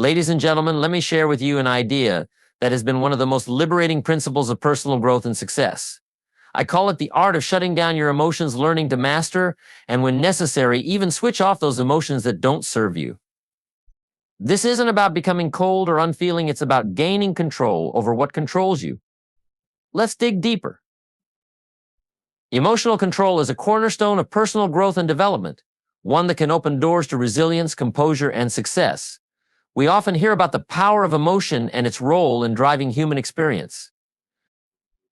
Ladies and gentlemen, let me share with you an idea that has been one of the most liberating principles of personal growth and success. I call it the art of shutting down your emotions, learning to master, and when necessary, even switch off those emotions that don't serve you. This isn't about becoming cold or unfeeling, it's about gaining control over what controls you. Let's dig deeper. Emotional control is a cornerstone of personal growth and development, one that can open doors to resilience, composure, and success. We often hear about the power of emotion and its role in driving human experience.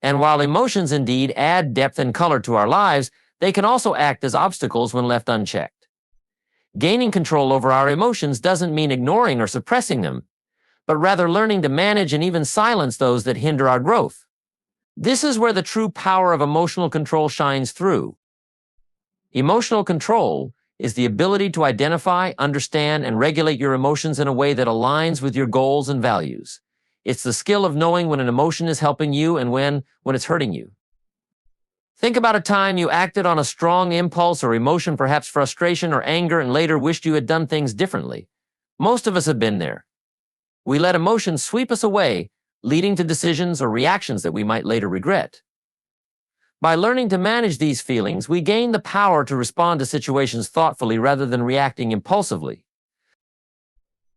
And while emotions indeed add depth and color to our lives, they can also act as obstacles when left unchecked. Gaining control over our emotions doesn't mean ignoring or suppressing them, but rather learning to manage and even silence those that hinder our growth. This is where the true power of emotional control shines through. Emotional control is the ability to identify, understand, and regulate your emotions in a way that aligns with your goals and values. It's the skill of knowing when an emotion is helping you and when it's hurting you. Think about a time you acted on a strong impulse or emotion, perhaps frustration or anger, and later wished you had done things differently. Most of us have been there. We let emotions sweep us away, leading to decisions or reactions that we might later regret. By learning to manage these feelings, we gain the power to respond to situations thoughtfully rather than reacting impulsively.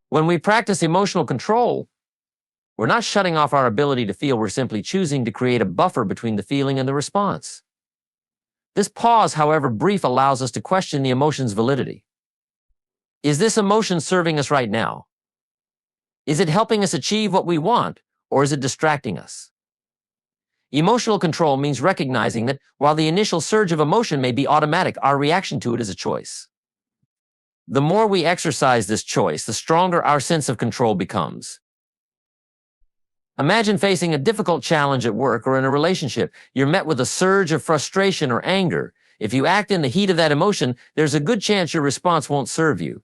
When we practice emotional control, we're not shutting off our ability to feel, we're simply choosing to create a buffer between the feeling and the response. This pause, however brief, allows us to question the emotion's validity. Is this emotion serving us right now? Is it helping us achieve what we want, or is it distracting us? Emotional control means recognizing that while the initial surge of emotion may be automatic, our reaction to it is a choice. The more we exercise this choice, the stronger our sense of control becomes. Imagine facing a difficult challenge at work or in a relationship. You're met with a surge of frustration or anger. If you act in the heat of that emotion, there's a good chance your response won't serve you.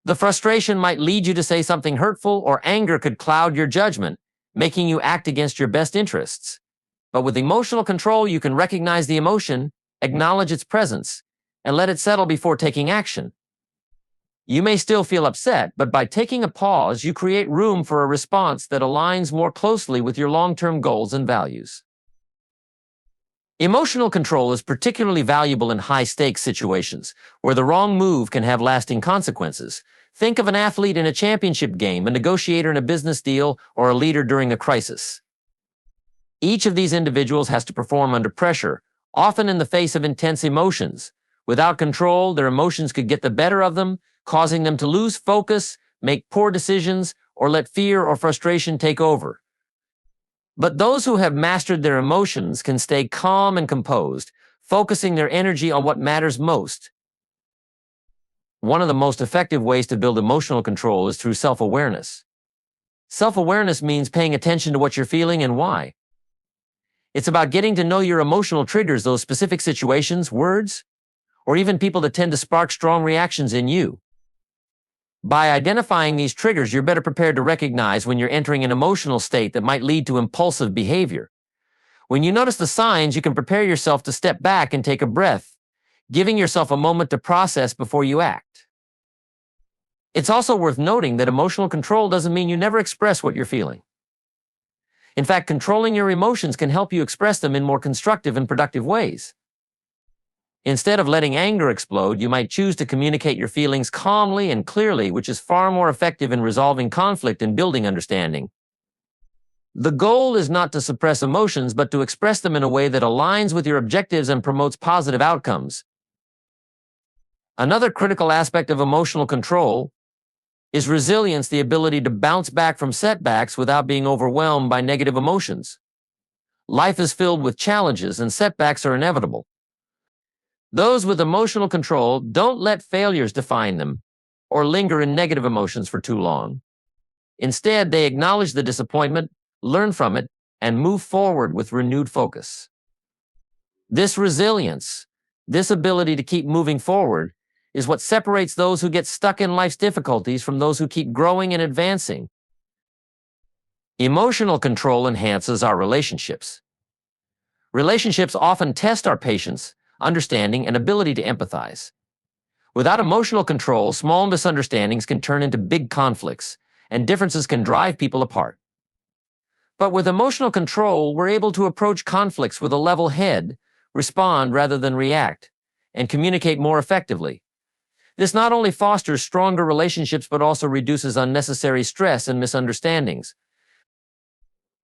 The frustration might lead you to say something hurtful, or anger could cloud your judgment, making you act against your best interests. But with emotional control, you can recognize the emotion, acknowledge its presence, and let it settle before taking action. You may still feel upset, but by taking a pause, you create room for a response that aligns more closely with your long-term goals and values. Emotional control is particularly valuable in high-stakes situations, where the wrong move can have lasting consequences. Think of an athlete in a championship game, a negotiator in a business deal, or a leader during a crisis. Each of these individuals has to perform under pressure, often in the face of intense emotions. Without control, their emotions could get the better of them, causing them to lose focus, make poor decisions, or let fear or frustration take over. But those who have mastered their emotions can stay calm and composed, focusing their energy on what matters most. One of the most effective ways to build emotional control is through self-awareness. Self-awareness means paying attention to what you're feeling and why. It's about getting to know your emotional triggers, those specific situations, words, or even people that tend to spark strong reactions in you. By identifying these triggers, you're better prepared to recognize when you're entering an emotional state that might lead to impulsive behavior. When you notice the signs, you can prepare yourself to step back and take a breath, giving yourself a moment to process before you act. It's also worth noting that emotional control doesn't mean you never express what you're feeling. In fact, controlling your emotions can help you express them in more constructive and productive ways. Instead of letting anger explode, you might choose to communicate your feelings calmly and clearly, which is far more effective in resolving conflict and building understanding. The goal is not to suppress emotions, but to express them in a way that aligns with your objectives and promotes positive outcomes. Another critical aspect of emotional control is resilience, the ability to bounce back from setbacks without being overwhelmed by negative emotions. Life is filled with challenges, and setbacks are inevitable. Those with emotional control don't let failures define them or linger in negative emotions for too long. Instead, they acknowledge the disappointment, learn from it, and move forward with renewed focus. This resilience, this ability to keep moving forward, is what separates those who get stuck in life's difficulties from those who keep growing and advancing. Emotional control enhances our relationships. Relationships often test our patience, understanding, and ability to empathize. Without emotional control, small misunderstandings can turn into big conflicts, and differences can drive people apart. But with emotional control, we're able to approach conflicts with a level head, respond rather than react, and communicate more effectively. This not only fosters stronger relationships but also reduces unnecessary stress and misunderstandings.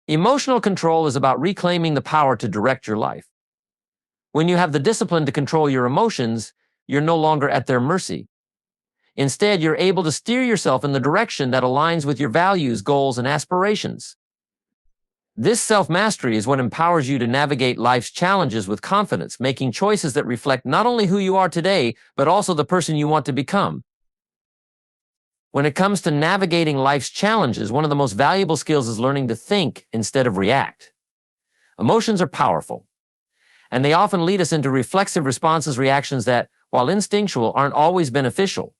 Emotional control is about reclaiming the power to direct your life. When you have the discipline to control your emotions, you're no longer at their mercy. Instead, you're able to steer yourself in the direction that aligns with your values, goals, and aspirations. This self-mastery is what empowers you to navigate life's challenges with confidence, making choices that reflect not only who you are today, but also the person you want to become. When it comes to navigating life's challenges, one of the most valuable skills is learning to think instead of react. Emotions are powerful, and they often lead us into reflexive responses, reactions that, while instinctual, aren't always beneficial.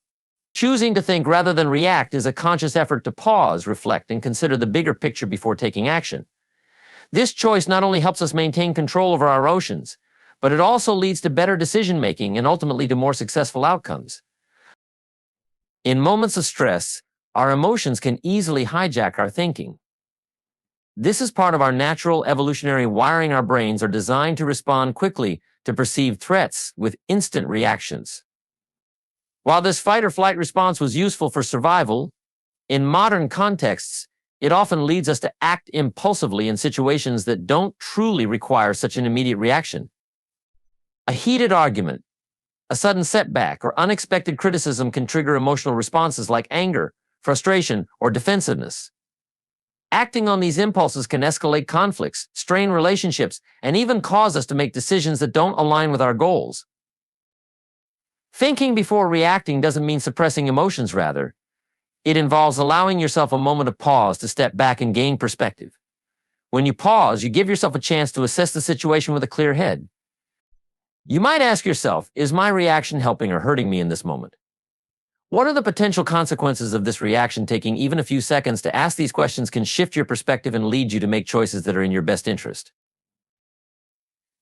Choosing to think rather than react is a conscious effort to pause, reflect, and consider the bigger picture before taking action. This choice not only helps us maintain control over our emotions, but it also leads to better decision-making and ultimately to more successful outcomes. In moments of stress, our emotions can easily hijack our thinking. This is part of our natural evolutionary wiring. Our brains are designed to respond quickly to perceived threats with instant reactions. While this fight or flight response was useful for survival, in modern contexts, it often leads us to act impulsively in situations that don't truly require such an immediate reaction. A heated argument, a sudden setback, or unexpected criticism can trigger emotional responses like anger, frustration, or defensiveness. Acting on these impulses can escalate conflicts, strain relationships, and even cause us to make decisions that don't align with our goals. Thinking before reacting doesn't mean suppressing emotions, rather. It involves allowing yourself a moment of pause to step back and gain perspective. When you pause, you give yourself a chance to assess the situation with a clear head. You might ask yourself, is my reaction helping or hurting me in this moment? What are the potential consequences of this reaction? Taking even a few seconds to ask these questions can shift your perspective and lead you to make choices that are in your best interest.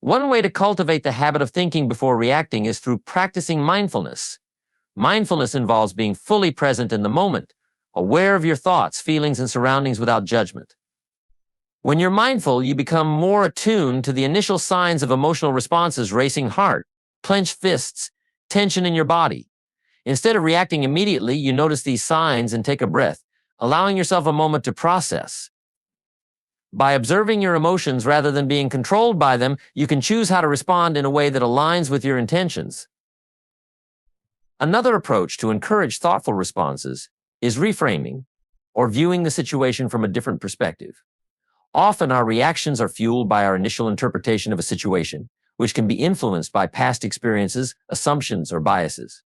One way to cultivate the habit of thinking before reacting is through practicing mindfulness. Mindfulness involves being fully present in the moment, aware of your thoughts, feelings, and surroundings without judgment. When you're mindful, you become more attuned to the initial signs of emotional responses: racing heart, clenched fists, tension in your body. Instead of reacting immediately, you notice these signs and take a breath, allowing yourself a moment to process. By observing your emotions rather than being controlled by them, you can choose how to respond in a way that aligns with your intentions. Another approach to encourage thoughtful responses is reframing, or viewing the situation from a different perspective. Often our reactions are fueled by our initial interpretation of a situation, which can be influenced by past experiences, assumptions, or biases.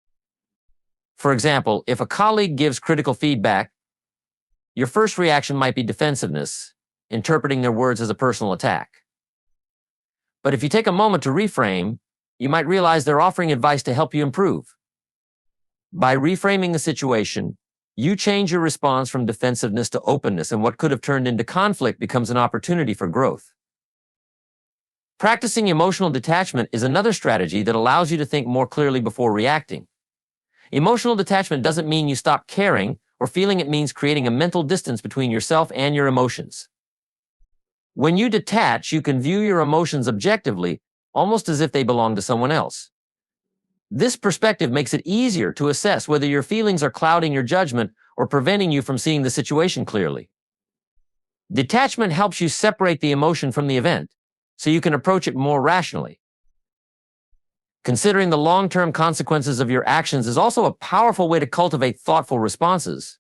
For example, if a colleague gives critical feedback, your first reaction might be defensiveness, interpreting their words as a personal attack. But if you take a moment to reframe, you might realize they're offering advice to help you improve. By reframing the situation, you change your response from defensiveness to openness, and what could have turned into conflict becomes an opportunity for growth. Practicing emotional detachment is another strategy that allows you to think more clearly before reacting. Emotional detachment doesn't mean you stop caring or feeling. It means creating a mental distance between yourself and your emotions. When you detach, you can view your emotions objectively, almost as if they belong to someone else. This perspective makes it easier to assess whether your feelings are clouding your judgment or preventing you from seeing the situation clearly. Detachment helps you separate the emotion from the event, so you can approach it more rationally. Considering the long-term consequences of your actions is also a powerful way to cultivate thoughtful responses.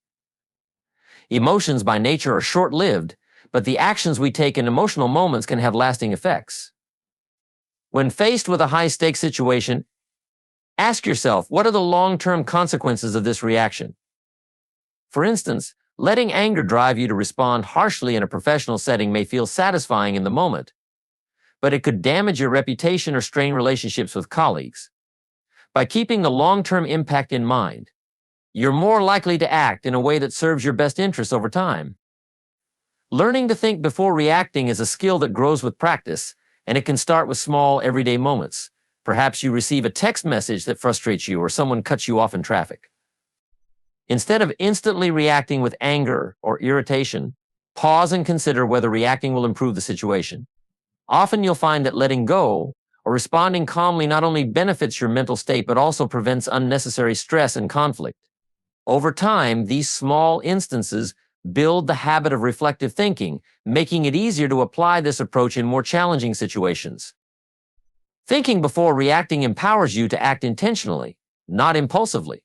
Emotions by nature are short-lived, but the actions we take in emotional moments can have lasting effects. When faced with a high-stakes situation, ask yourself, what are the long-term consequences of this reaction? For instance, letting anger drive you to respond harshly in a professional setting may feel satisfying in the moment, but it could damage your reputation or strain relationships with colleagues. By keeping the long-term impact in mind, you're more likely to act in a way that serves your best interests over time. Learning to think before reacting is a skill that grows with practice, and it can start with small, everyday moments. Perhaps you receive a text message that frustrates you or someone cuts you off in traffic. Instead of instantly reacting with anger or irritation, pause and consider whether reacting will improve the situation. Often you'll find that letting go or responding calmly not only benefits your mental state but also prevents unnecessary stress and conflict. Over time, these small instances build the habit of reflective thinking, making it easier to apply this approach in more challenging situations. Thinking before reacting empowers you to act intentionally, not impulsively.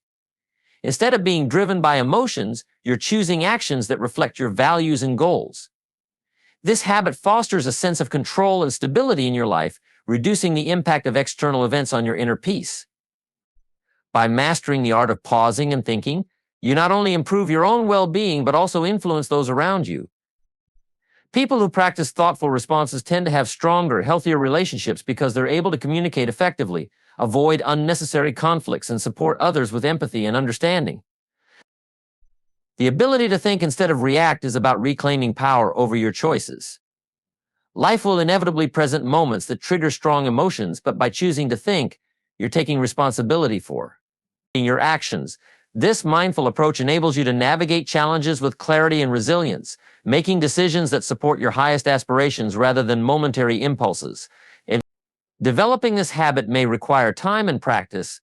Instead of being driven by emotions, you're choosing actions that reflect your values and goals. This habit fosters a sense of control and stability in your life, reducing the impact of external events on your inner peace. By mastering the art of pausing and thinking, you not only improve your own well-being but also influence those around you. People who practice thoughtful responses tend to have stronger, healthier relationships because they're able to communicate effectively, avoid unnecessary conflicts, and support others with empathy and understanding. The ability to think instead of react is about reclaiming power over your choices. Life will inevitably present moments that trigger strong emotions, but by choosing to think, you're taking responsibility for your actions. This mindful approach enables you to navigate challenges with clarity and resilience, making decisions that support your highest aspirations rather than momentary impulses. Developing this habit may require time and practice,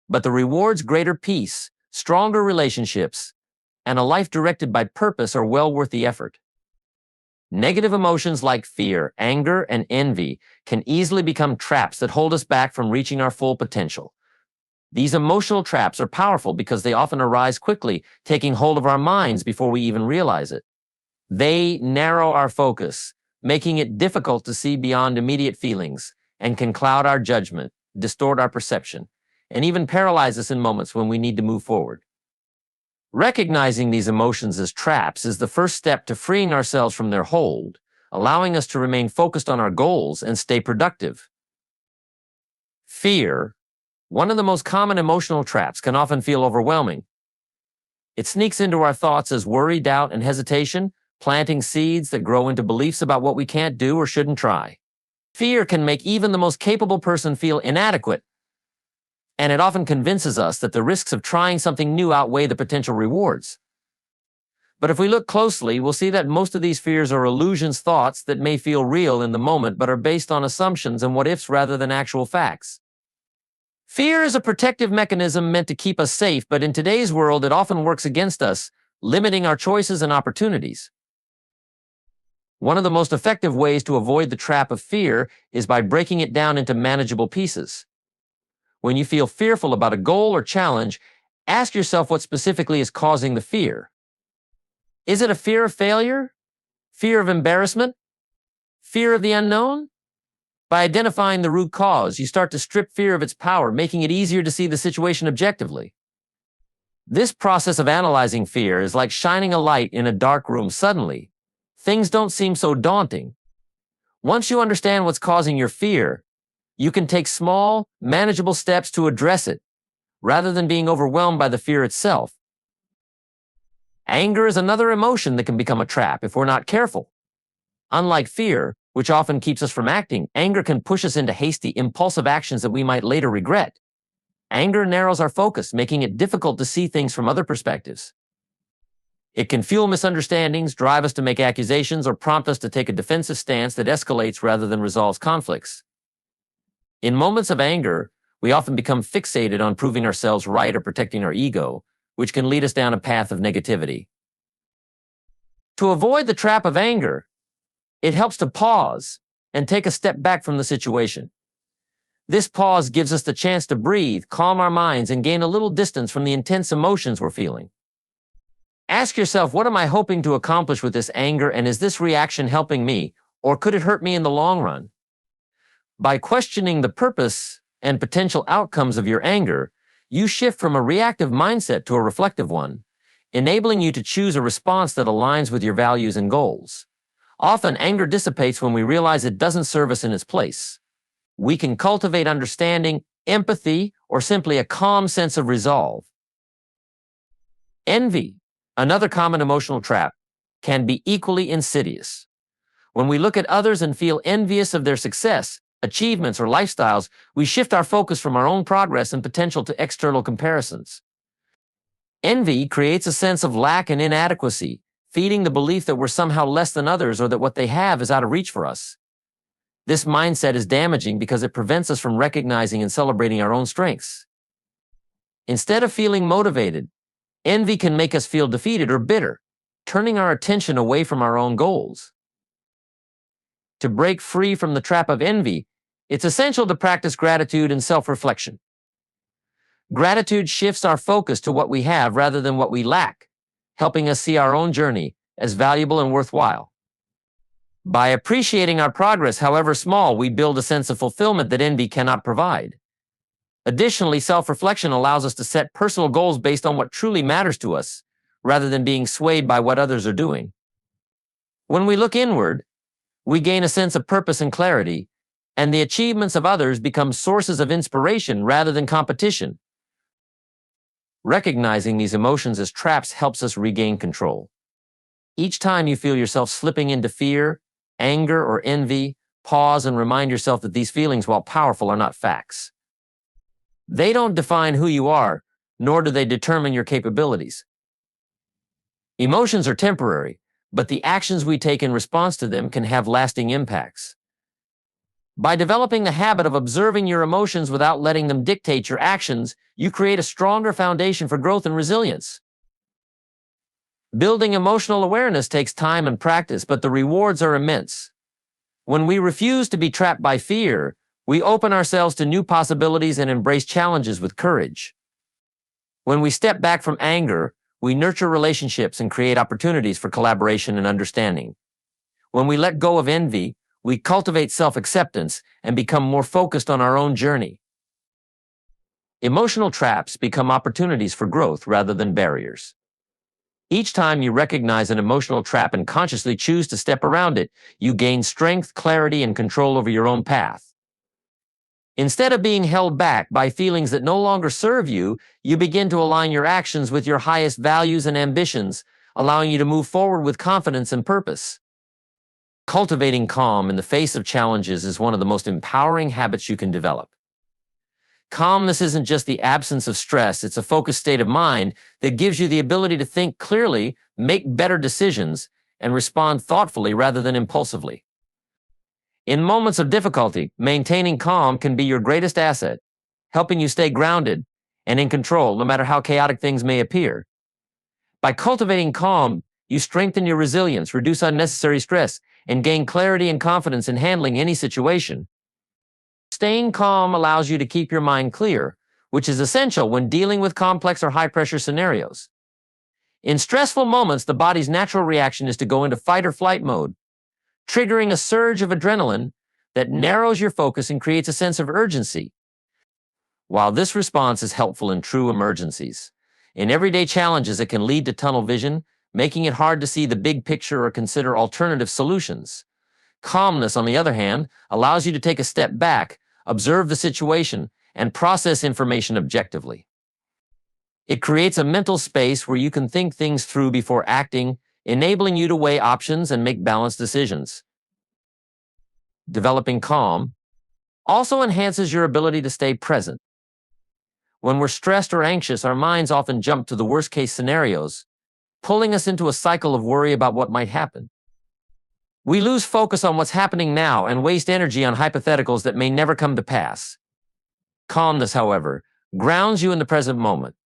but the rewards greater peace, stronger relationships, and a life directed by purpose are well worth the effort. Negative emotions like fear, anger, and envy can easily become traps that hold us back from reaching our full potential. These emotional traps are powerful because they often arise quickly, taking hold of our minds before we even realize it. They narrow our focus, making it difficult to see beyond immediate feelings, and can cloud our judgment, distort our perception, and even paralyze us in moments when we need to move forward. Recognizing these emotions as traps is the first step to freeing ourselves from their hold, allowing us to remain focused on our goals and stay productive. Fear, one of the most common emotional traps, can often feel overwhelming. It sneaks into our thoughts as worry, doubt, and hesitation, planting seeds that grow into beliefs about what we can't do or shouldn't try. Fear can make even the most capable person feel inadequate, and it often convinces us that the risks of trying something new outweigh the potential rewards. But if we look closely, we'll see that most of these fears are illusions, thoughts that may feel real in the moment but are based on assumptions and what-ifs rather than actual facts. Fear is a protective mechanism meant to keep us safe, but in today's world it often works against us, limiting our choices and opportunities. One of the most effective ways to avoid the trap of fear is by breaking it down into manageable pieces. When you feel fearful about a goal or challenge, ask yourself what specifically is causing the fear. Is it a fear of failure? Fear of embarrassment? Fear of the unknown? By identifying the root cause, you start to strip fear of its power, making it easier to see the situation objectively. This process of analyzing fear is like shining a light in a dark room. Suddenly, things don't seem so daunting. Once you understand what's causing your fear, you can take small, manageable steps to address it, rather than being overwhelmed by the fear itself. Anger is another emotion that can become a trap if we're not careful. Unlike fear, which often keeps us from acting, anger can push us into hasty, impulsive actions that we might later regret. Anger narrows our focus, making it difficult to see things from other perspectives. It can fuel misunderstandings, drive us to make accusations, or prompt us to take a defensive stance that escalates rather than resolves conflicts. In moments of anger, we often become fixated on proving ourselves right or protecting our ego, which can lead us down a path of negativity. To avoid the trap of anger, it helps to pause and take a step back from the situation. This pause gives us the chance to breathe, calm our minds, and gain a little distance from the intense emotions we're feeling. Ask yourself, what am I hoping to accomplish with this anger, and is this reaction helping me, or could it hurt me in the long run? By questioning the purpose and potential outcomes of your anger, you shift from a reactive mindset to a reflective one, enabling you to choose a response that aligns with your values and goals. Often, anger dissipates when we realize it doesn't serve us in its place. We can cultivate understanding, empathy, or simply a calm sense of resolve. Envy, another common emotional trap, can be equally insidious. When we look at others and feel envious of their success, achievements, or lifestyles, we shift our focus from our own progress and potential to external comparisons. Envy creates a sense of lack and inadequacy, feeding the belief that we're somehow less than others or that what they have is out of reach for us. This mindset is damaging because it prevents us from recognizing and celebrating our own strengths. Instead of feeling motivated, envy can make us feel defeated or bitter, turning our attention away from our own goals. To break free from the trap of envy, it's essential to practice gratitude and self-reflection. Gratitude shifts our focus to what we have rather than what we lack, helping us see our own journey as valuable and worthwhile. By appreciating our progress, however small, we build a sense of fulfillment that envy cannot provide. Additionally, self-reflection allows us to set personal goals based on what truly matters to us, rather than being swayed by what others are doing. When we look inward, we gain a sense of purpose and clarity, and the achievements of others become sources of inspiration rather than competition. Recognizing these emotions as traps helps us regain control. Each time you feel yourself slipping into fear, anger, or envy, pause and remind yourself that these feelings, while powerful, are not facts. They don't define who you are, nor do they determine your capabilities. Emotions are temporary, but the actions we take in response to them can have lasting impacts. By developing the habit of observing your emotions without letting them dictate your actions, you create a stronger foundation for growth and resilience. Building emotional awareness takes time and practice, but the rewards are immense. When we refuse to be trapped by fear, we open ourselves to new possibilities and embrace challenges with courage. When we step back from anger, we nurture relationships and create opportunities for collaboration and understanding. When we let go of envy, we cultivate self-acceptance and become more focused on our own journey. Emotional traps become opportunities for growth rather than barriers. Each time you recognize an emotional trap and consciously choose to step around it, you gain strength, clarity, and control over your own path. Instead of being held back by feelings that no longer serve you, you begin to align your actions with your highest values and ambitions, allowing you to move forward with confidence and purpose. Cultivating calm in the face of challenges is one of the most empowering habits you can develop. Calmness isn't just the absence of stress, it's a focused state of mind that gives you the ability to think clearly, make better decisions, and respond thoughtfully rather than impulsively. In moments of difficulty, maintaining calm can be your greatest asset, helping you stay grounded and in control no matter how chaotic things may appear. By cultivating calm, you strengthen your resilience, reduce unnecessary stress, and gain clarity and confidence in handling any situation. Staying calm allows you to keep your mind clear, which is essential when dealing with complex or high-pressure scenarios. In stressful moments, the body's natural reaction is to go into fight or flight mode, triggering a surge of adrenaline that narrows your focus and creates a sense of urgency. While this response is helpful in true emergencies, in everyday challenges it can lead to tunnel vision, making it hard to see the big picture or consider alternative solutions. Calmness, on the other hand, allows you to take a step back, observe the situation, and process information objectively. It creates a mental space where you can think things through before acting, enabling you to weigh options and make balanced decisions. Developing calm also enhances your ability to stay present. When we're stressed or anxious, our minds often jump to the worst-case scenarios, pulling us into a cycle of worry about what might happen. We lose focus on what's happening now and waste energy on hypotheticals that may never come to pass. Calmness, however, grounds you in the present moment.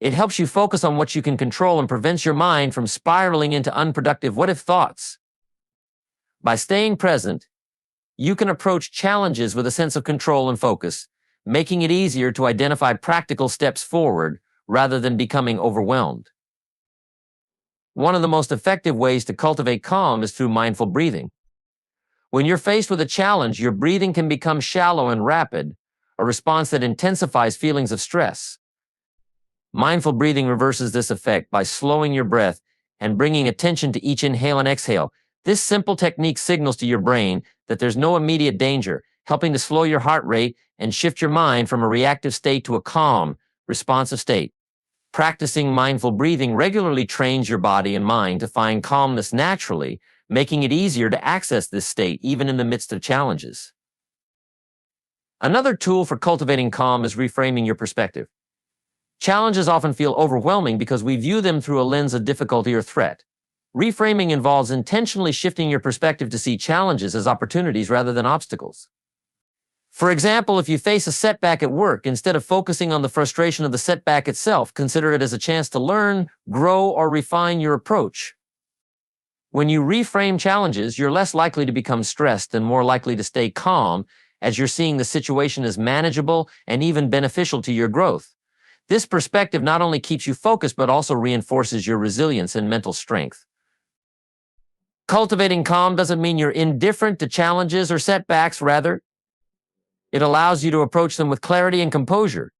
It helps you focus on what you can control and prevents your mind from spiraling into unproductive what-if thoughts. By staying present, you can approach challenges with a sense of control and focus, making it easier to identify practical steps forward rather than becoming overwhelmed. One of the most effective ways to cultivate calm is through mindful breathing. When you're faced with a challenge, your breathing can become shallow and rapid, a response that intensifies feelings of stress. Mindful breathing reverses this effect by slowing your breath and bringing attention to each inhale and exhale. This simple technique signals to your brain that there's no immediate danger, helping to slow your heart rate and shift your mind from a reactive state to a calm, responsive state. Practicing mindful breathing regularly trains your body and mind to find calmness naturally, making it easier to access this state even in the midst of challenges. Another tool for cultivating calm is reframing your perspective. Challenges often feel overwhelming because we view them through a lens of difficulty or threat. Reframing involves intentionally shifting your perspective to see challenges as opportunities rather than obstacles. For example, if you face a setback at work, instead of focusing on the frustration of the setback itself, consider it as a chance to learn, grow, or refine your approach. When you reframe challenges, you're less likely to become stressed and more likely to stay calm, as you're seeing the situation as manageable and even beneficial to your growth. This perspective not only keeps you focused but also reinforces your resilience and mental strength. Cultivating calm doesn't mean you're indifferent to challenges or setbacks. Rather, it allows you to approach them with clarity and composure.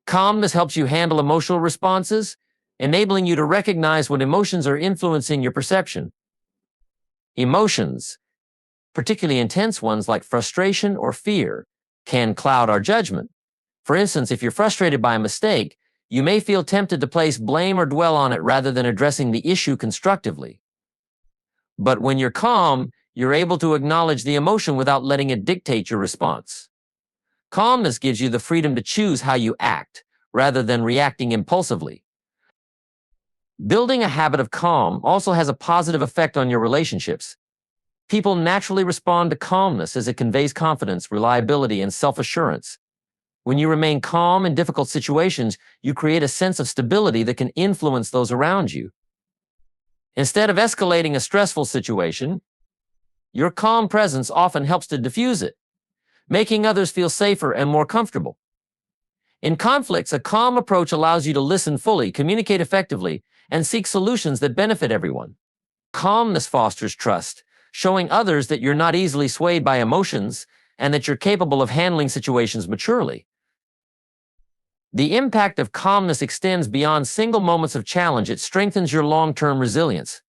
Calmness helps you handle emotional responses, enabling you to recognize when emotions are influencing your perception. Emotions, particularly intense ones like frustration or fear, can cloud our judgment. For instance, if you're frustrated by a mistake, you may feel tempted to place blame or dwell on it rather than addressing the issue constructively. But when you're calm, you're able to acknowledge the emotion without letting it dictate your response. Calmness gives you the freedom to choose how you act, rather than reacting impulsively. Building a habit of calm also has a positive effect on your relationships. People naturally respond to calmness as it conveys confidence, reliability, and self-assurance. When you remain calm in difficult situations, you create a sense of stability that can influence those around you. Instead of escalating a stressful situation, your calm presence often helps to diffuse it, making others feel safer and more comfortable. In conflicts, a calm approach allows you to listen fully, communicate effectively, and seek solutions that benefit everyone. Calmness fosters trust, showing others that you're not easily swayed by emotions and that you're capable of handling situations maturely. The impact of calmness extends beyond single moments of challenge. It strengthens your long-term resilience.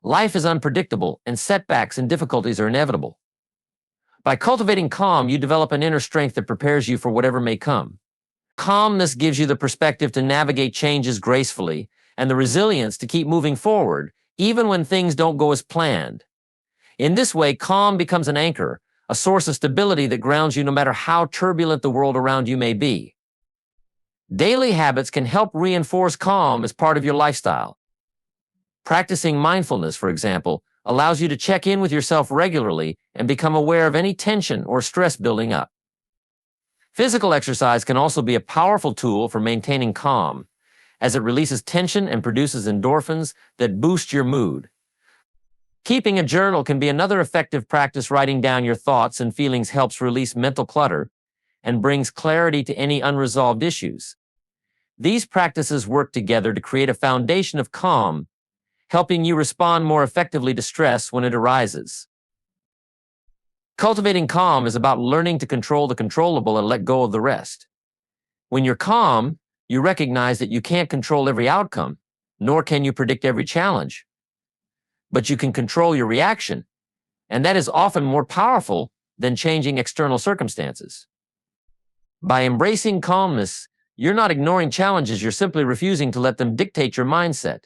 Life is unpredictable, and setbacks and difficulties are inevitable. By cultivating calm, you develop an inner strength that prepares you for whatever may come. Calmness gives you the perspective to navigate changes gracefully and the resilience to keep moving forward, even when things don't go as planned. In this way, calm becomes an anchor, a source of stability that grounds you no matter how turbulent the world around you may be. Daily habits can help reinforce calm as part of your lifestyle. Practicing mindfulness, for example, allows you to check in with yourself regularly and become aware of any tension or stress building up. Physical exercise can also be a powerful tool for maintaining calm, as it releases tension and produces endorphins that boost your mood. Keeping a journal can be another effective practice. Writing down your thoughts and feelings helps release mental clutter and brings clarity to any unresolved issues. These practices work together to create a foundation of calm, helping you respond more effectively to stress when it arises. Cultivating calm is about learning to control the controllable and let go of the rest. When you're calm, you recognize that you can't control every outcome, nor can you predict every challenge. But you can control your reaction, and that is often more powerful than changing external circumstances. By embracing calmness, you're not ignoring challenges, you're simply refusing to let them dictate your mindset.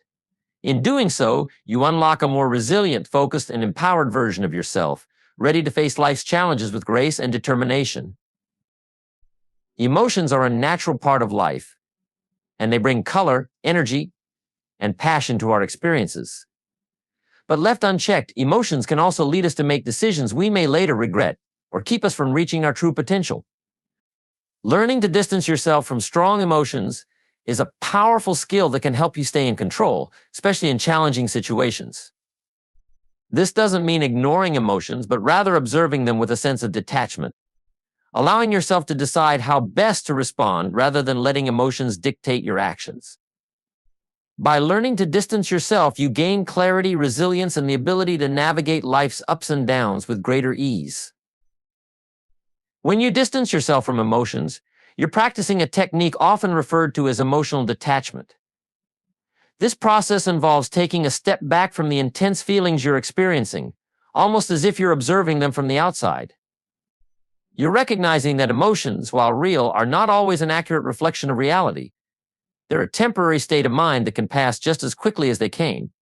In doing so, you unlock a more resilient, focused, and empowered version of yourself, ready to face life's challenges with grace and determination. Emotions are a natural part of life, and they bring color, energy, and passion to our experiences. But left unchecked, emotions can also lead us to make decisions we may later regret or keep us from reaching our true potential. Learning to distance yourself from strong emotions is a powerful skill that can help you stay in control, especially in challenging situations. This doesn't mean ignoring emotions, but rather observing them with a sense of detachment, allowing yourself to decide how best to respond rather than letting emotions dictate your actions. By learning to distance yourself, you gain clarity, resilience, and the ability to navigate life's ups and downs with greater ease. When you distance yourself from emotions, you're practicing a technique often referred to as emotional detachment. This process involves taking a step back from the intense feelings you're experiencing, almost as if you're observing them from the outside. You're recognizing that emotions, while real, are not always an accurate reflection of reality. They're a temporary state of mind that can pass just as quickly as they came.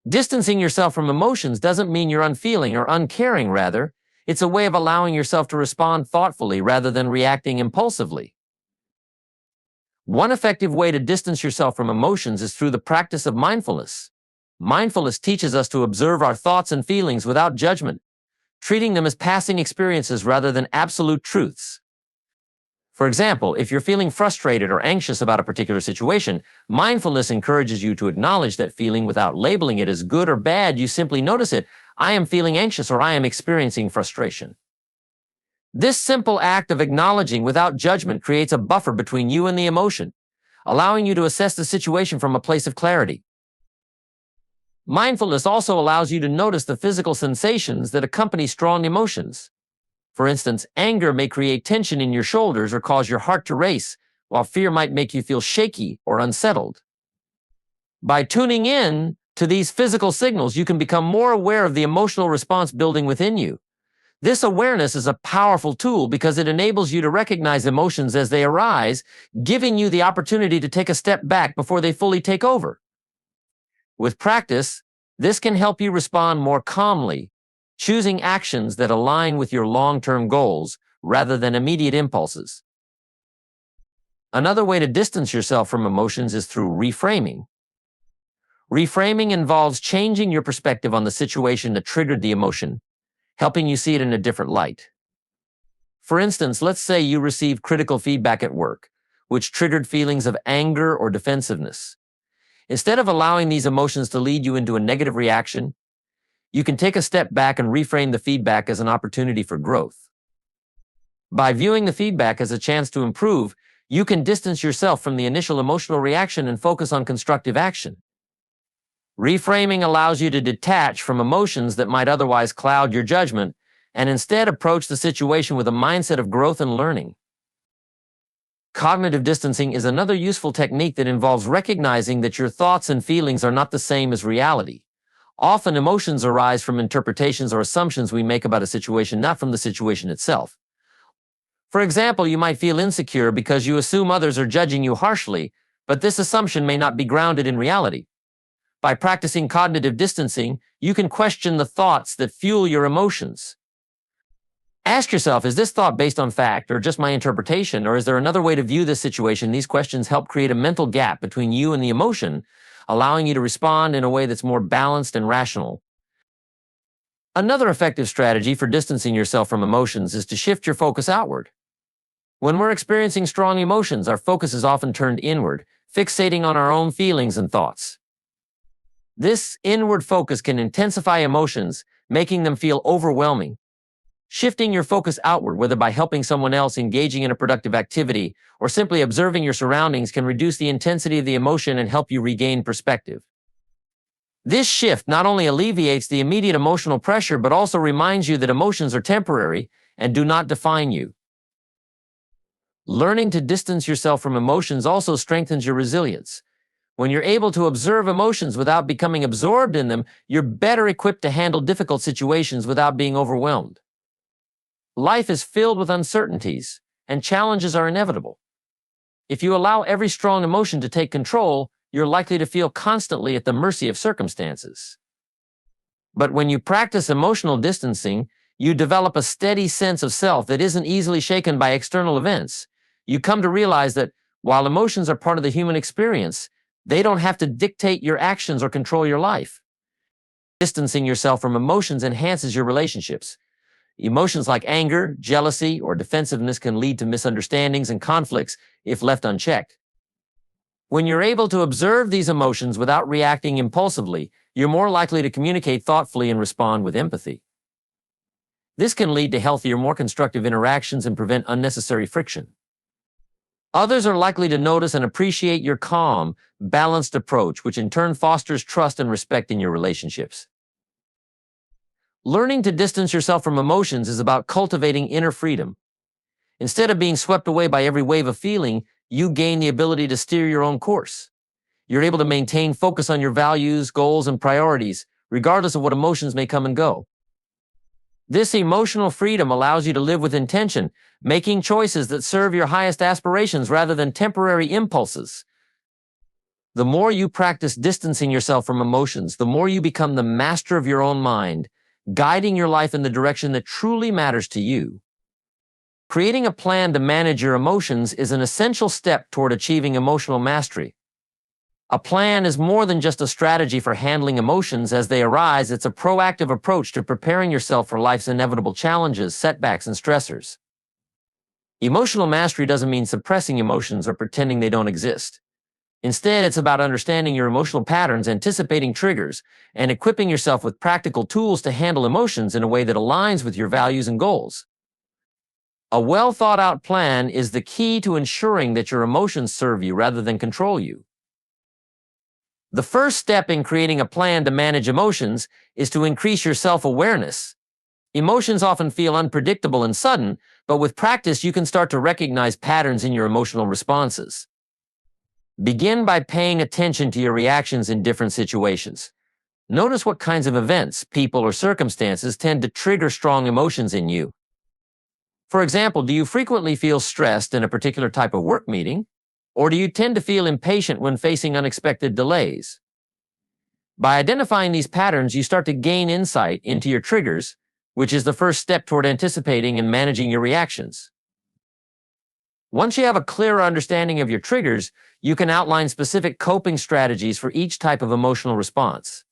Distancing yourself from emotions doesn't mean you're unfeeling or uncaring. Rather, It's a way of allowing yourself to respond thoughtfully rather than reacting impulsively. One effective way to distance yourself from emotions is through the practice of mindfulness. Mindfulness teaches us to observe our thoughts and feelings without judgment, treating them as passing experiences rather than absolute truths. For example, if you're feeling frustrated or anxious about a particular situation, mindfulness encourages you to acknowledge that feeling without labeling it as good or bad. You simply notice it. I am feeling anxious or I am experiencing frustration. This simple act of acknowledging without judgment creates a buffer between you and the emotion, allowing you to assess the situation from a place of clarity. Mindfulness also allows you to notice the physical sensations that accompany strong emotions. For instance, anger may create tension in your shoulders or cause your heart to race, while fear might make you feel shaky or unsettled. By tuning in to these physical signals, you can become more aware of the emotional response building within you. This awareness is a powerful tool because it enables you to recognize emotions as they arise, giving you the opportunity to take a step back before they fully take over. With practice, this can help you respond more calmly, choosing actions that align with your long-term goals rather than immediate impulses. Another way to distance yourself from emotions is through reframing. Reframing involves changing your perspective on the situation that triggered the emotion, helping you see it in a different light. For instance, let's say you received critical feedback at work, which triggered feelings of anger or defensiveness. Instead of allowing these emotions to lead you into a negative reaction, you can take a step back and reframe the feedback as an opportunity for growth. By viewing the feedback as a chance to improve, you can distance yourself from the initial emotional reaction and focus on constructive action. Reframing allows you to detach from emotions that might otherwise cloud your judgment and instead approach the situation with a mindset of growth and learning. Cognitive distancing is another useful technique that involves recognizing that your thoughts and feelings are not the same as reality. Often emotions arise from interpretations or assumptions we make about a situation, not from the situation itself. For example, you might feel insecure because you assume others are judging you harshly, but this assumption may not be grounded in reality. By practicing cognitive distancing, you can question the thoughts that fuel your emotions. Ask yourself, is this thought based on fact or just my interpretation, or is there another way to view this situation? These questions help create a mental gap between you and the emotion, allowing you to respond in a way that's more balanced and rational. Another effective strategy for distancing yourself from emotions is to shift your focus outward. When we're experiencing strong emotions, our focus is often turned inward, fixating on our own feelings and thoughts. This inward focus can intensify emotions, making them feel overwhelming. Shifting your focus outward, whether by helping someone else, engaging in a productive activity, or simply observing your surroundings, can reduce the intensity of the emotion and help you regain perspective. This shift not only alleviates the immediate emotional pressure, but also reminds you that emotions are temporary and do not define you. Learning to distance yourself from emotions also strengthens your resilience. When you're able to observe emotions without becoming absorbed in them, you're better equipped to handle difficult situations without being overwhelmed. Life is filled with uncertainties, and challenges are inevitable. If you allow every strong emotion to take control, you're likely to feel constantly at the mercy of circumstances. But when you practice emotional distancing, you develop a steady sense of self that isn't easily shaken by external events. You come to realize that while emotions are part of the human experience, they don't have to dictate your actions or control your life. Distancing yourself from emotions enhances your relationships. Emotions like anger, jealousy, or defensiveness can lead to misunderstandings and conflicts if left unchecked. When you're able to observe these emotions without reacting impulsively, you're more likely to communicate thoughtfully and respond with empathy. This can lead to healthier, more constructive interactions and prevent unnecessary friction. Others are likely to notice and appreciate your calm, balanced approach, which in turn fosters trust and respect in your relationships. Learning to distance yourself from emotions is about cultivating inner freedom. Instead of being swept away by every wave of feeling, you gain the ability to steer your own course. You're able to maintain focus on your values, goals, and priorities, regardless of what emotions may come and go. This emotional freedom allows you to live with intention, making choices that serve your highest aspirations rather than temporary impulses. The more you practice distancing yourself from emotions, the more you become the master of your own mind, guiding your life in the direction that truly matters to you. Creating a plan to manage your emotions is an essential step toward achieving emotional mastery. A plan is more than just a strategy for handling emotions as they arise. It's a proactive approach to preparing yourself for life's inevitable challenges, setbacks, and stressors. Emotional mastery doesn't mean suppressing emotions or pretending they don't exist. Instead, it's about understanding your emotional patterns, anticipating triggers, and equipping yourself with practical tools to handle emotions in a way that aligns with your values and goals. A well-thought-out plan is the key to ensuring that your emotions serve you rather than control you. The first step in creating a plan to manage emotions is to increase your self-awareness. Emotions often feel unpredictable and sudden, but with practice you can start to recognize patterns in your emotional responses. Begin by paying attention to your reactions in different situations. Notice what kinds of events, people, or circumstances tend to trigger strong emotions in you. For example, do you frequently feel stressed in a particular type of work meeting? Or do you tend to feel impatient when facing unexpected delays? By identifying these patterns, you start to gain insight into your triggers, which is the first step toward anticipating and managing your reactions. Once you have a clearer understanding of your triggers, you can outline specific coping strategies for each type of emotional response.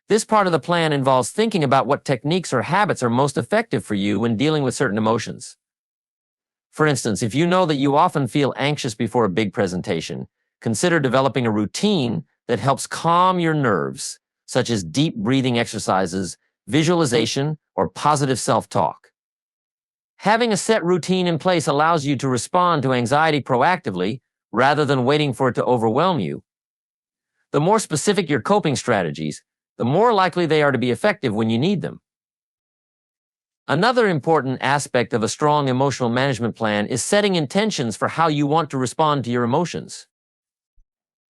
This part of the plan involves thinking about what techniques or habits are most effective for you when dealing with certain emotions. For instance, if you know that you often feel anxious before a big presentation, consider developing a routine that helps calm your nerves, such as deep breathing exercises, visualization, or positive self-talk. Having a set routine in place allows you to respond to anxiety proactively rather than waiting for it to overwhelm you. The more specific your coping strategies, the more likely they are to be effective when you need them. Another important aspect of a strong emotional management plan is setting intentions for how you want to respond to your emotions.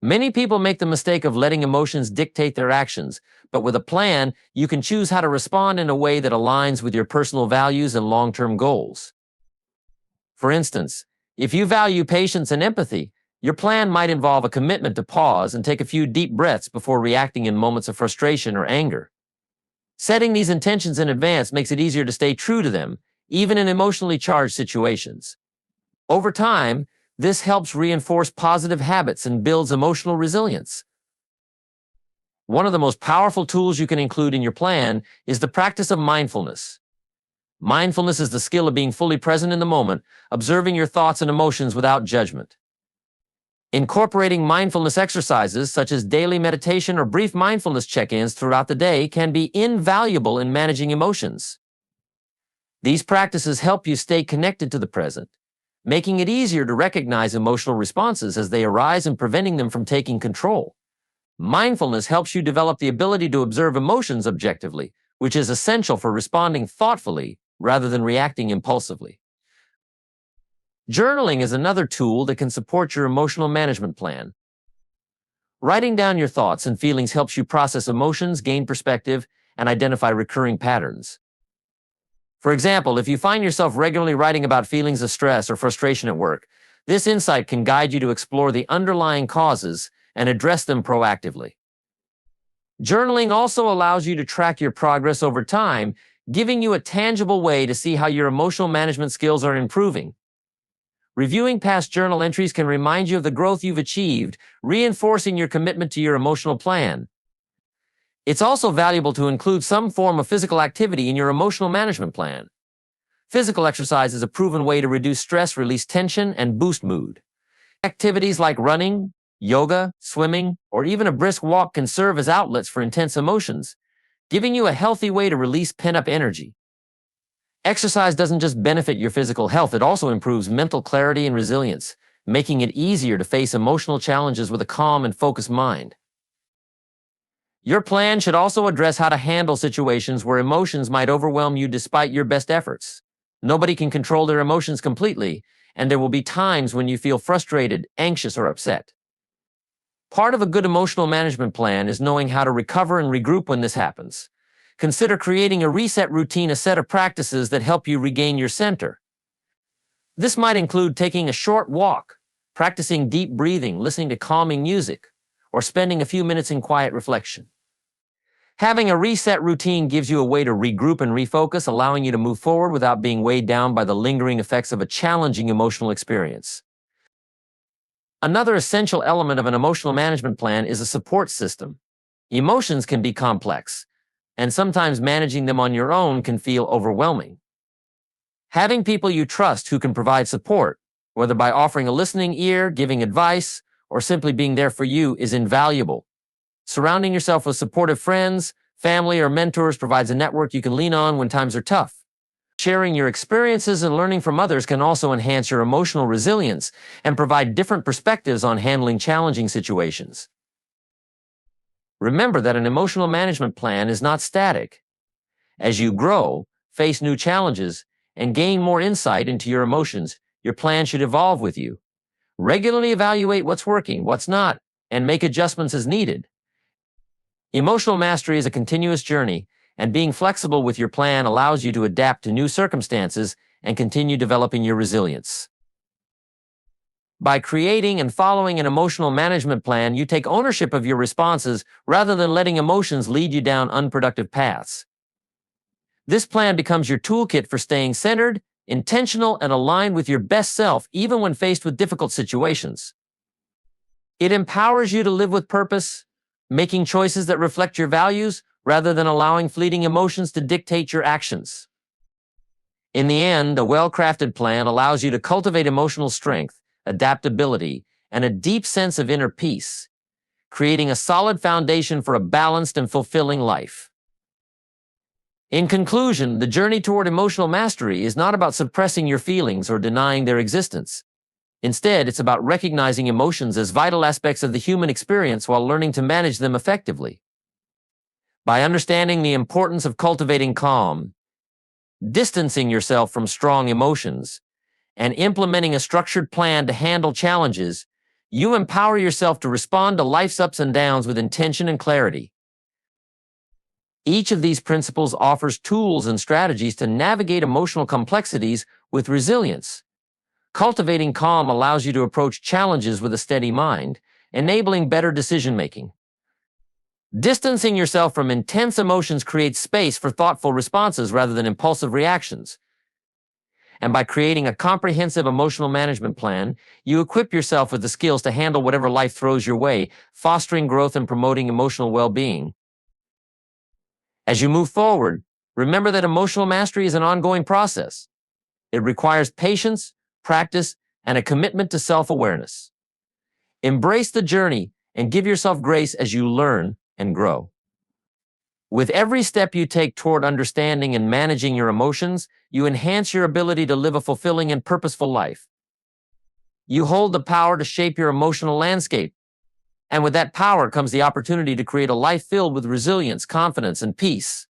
Many people make the mistake of letting emotions dictate their actions, but with a plan, you can choose how to respond in a way that aligns with your personal values and long-term goals. For instance, if you value patience and empathy, your plan might involve a commitment to pause and take a few deep breaths before reacting in moments of frustration or anger. Setting these intentions in advance makes it easier to stay true to them, even in emotionally charged situations. Over time, this helps reinforce positive habits and builds emotional resilience. One of the most powerful tools you can include in your plan is the practice of mindfulness. Mindfulness is the skill of being fully present in the moment, observing your thoughts and emotions without judgment. Incorporating mindfulness exercises such as daily meditation or brief mindfulness check-ins throughout the day can be invaluable in managing emotions. These practices help you stay connected to the present, making it easier to recognize emotional responses as they arise and preventing them from taking control. Mindfulness helps you develop the ability to observe emotions objectively, which is essential for responding thoughtfully rather than reacting impulsively. Journaling is another tool that can support your emotional management plan. Writing down your thoughts and feelings helps you process emotions, gain perspective, and identify recurring patterns. For example, if you find yourself regularly writing about feelings of stress or frustration at work, this insight can guide you to explore the underlying causes and address them proactively. Journaling also allows you to track your progress over time, giving you a tangible way to see how your emotional management skills are improving. Reviewing past journal entries can remind you of the growth you've achieved, reinforcing your commitment to your emotional plan. It's also valuable to include some form of physical activity in your emotional management plan. Physical exercise is a proven way to reduce stress, release tension, and boost mood. Activities like running, yoga, swimming, or even a brisk walk can serve as outlets for intense emotions, giving you a healthy way to release pent-up energy. Exercise doesn't just benefit your physical health, it also improves mental clarity and resilience, making it easier to face emotional challenges with a calm and focused mind. Your plan should also address how to handle situations where emotions might overwhelm you despite your best efforts. Nobody can control their emotions completely, and there will be times when you feel frustrated, anxious, or upset. Part of a good emotional management plan is knowing how to recover and regroup when this happens. Consider creating a reset routine, a set of practices that help you regain your center. This might include taking a short walk, practicing deep breathing, listening to calming music, or spending a few minutes in quiet reflection. Having a reset routine gives you a way to regroup and refocus, allowing you to move forward without being weighed down by the lingering effects of a challenging emotional experience. Another essential element of an emotional management plan is a support system. Emotions can be complex, and sometimes managing them on your own can feel overwhelming. Having people you trust who can provide support, whether by offering a listening ear, giving advice, or simply being there for you, is invaluable. Surrounding yourself with supportive friends, family, or mentors provides a network you can lean on when times are tough. Sharing your experiences and learning from others can also enhance your emotional resilience and provide different perspectives on handling challenging situations. Remember that an emotional management plan is not static. As you grow, face new challenges, and gain more insight into your emotions, your plan should evolve with you. Regularly evaluate what's working, what's not, and make adjustments as needed. Emotional mastery is a continuous journey, and being flexible with your plan allows you to adapt to new circumstances and continue developing your resilience. By creating and following an emotional management plan, you take ownership of your responses rather than letting emotions lead you down unproductive paths. This plan becomes your toolkit for staying centered, intentional, and aligned with your best self, even when faced with difficult situations. It empowers you to live with purpose, making choices that reflect your values rather than allowing fleeting emotions to dictate your actions. In the end, a well-crafted plan allows you to cultivate emotional strength, adaptability, and a deep sense of inner peace, creating a solid foundation for a balanced and fulfilling life. In conclusion, the journey toward emotional mastery is not about suppressing your feelings or denying their existence. Instead, it's about recognizing emotions as vital aspects of the human experience while learning to manage them effectively. By understanding the importance of cultivating calm, distancing yourself from strong emotions, and implementing a structured plan to handle challenges, you empower yourself to respond to life's ups and downs with intention and clarity. Each of these principles offers tools and strategies to navigate emotional complexities with resilience. Cultivating calm allows you to approach challenges with a steady mind, enabling better decision-making. Distancing yourself from intense emotions creates space for thoughtful responses rather than impulsive reactions. And by creating a comprehensive emotional management plan, you equip yourself with the skills to handle whatever life throws your way, fostering growth and promoting emotional well-being. As you move forward, remember that emotional mastery is an ongoing process. It requires patience, practice, and a commitment to self-awareness. Embrace the journey and give yourself grace as you learn and grow. With every step you take toward understanding and managing your emotions, you enhance your ability to live a fulfilling and purposeful life. You hold the power to shape your emotional landscape, and with that power comes the opportunity to create a life filled with resilience, confidence, and peace.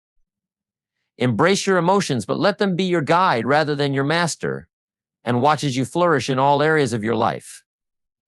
Embrace your emotions, but let them be your guide rather than your master, and watch as you flourish in all areas of your life.